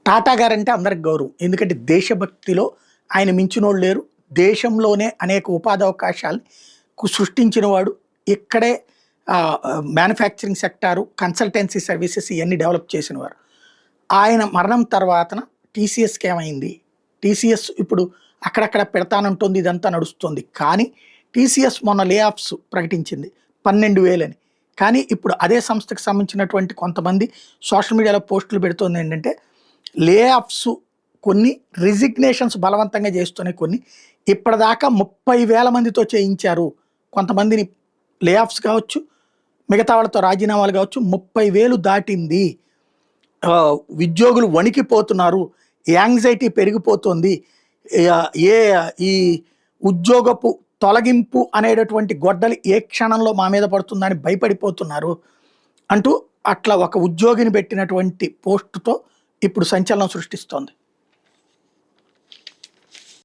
Tata guarantee అందరికి గౌరవం. ఎందుకంటే దేశభక్తిలో ఆయన మించినోళ్ళు లేరు. దేశంలోనే అనేక ఉపాధి అవకాశాలని సృష్టించినవాడు. ఇక్కడే మ్యానుఫ్యాక్చరింగ్ సెక్టారు, కన్సల్టెన్సీ సర్వీసెస్ ఇవన్నీ డెవలప్ చేసినవారు. ఆయన మరణం తర్వాతన టీసీఎస్‌కి ఏమైంది? టీసీఎస్ ఇప్పుడు అక్కడక్కడ పెడతానంటుంది, ఇదంతా నడుస్తుంది. కానీ టీసీఎస్ మొన్న లే ఆఫ్స్ ప్రకటించింది 12,000 అని. కానీ ఇప్పుడు అదే సంస్థకు సంబంధించినటువంటి కొంతమంది సోషల్ మీడియాలో పోస్టులు పెడుతోంది ఏంటంటే, లే ఆఫ్స్ కొన్ని, రిజిగ్నేషన్స్ బలవంతంగా చేస్తున్నాయి కొన్ని. ఇప్పటిదాకా 30,000 మందితో చేయించారు. కొంతమందిని లే ఆఫ్స్ కావచ్చు, మిగతా వాళ్ళతో రాజీనామాలు కావచ్చు, 30,000 దాటింది. ఉద్యోగులు వణికిపోతున్నారు, యాంగ్జైటీ పెరిగిపోతుంది. ఏ ఈ ఉద్యోగపు తొలగింపు అనేటటువంటి గొడ్డలి ఏ క్షణంలో మా మీద పడుతుందని భయపడిపోతున్నారు అంటూ అట్లా ఒక ఉద్యోగిని పెట్టినటువంటి పోస్టుతో ఇప్పుడు సంచలనం సృష్టిస్తోంది.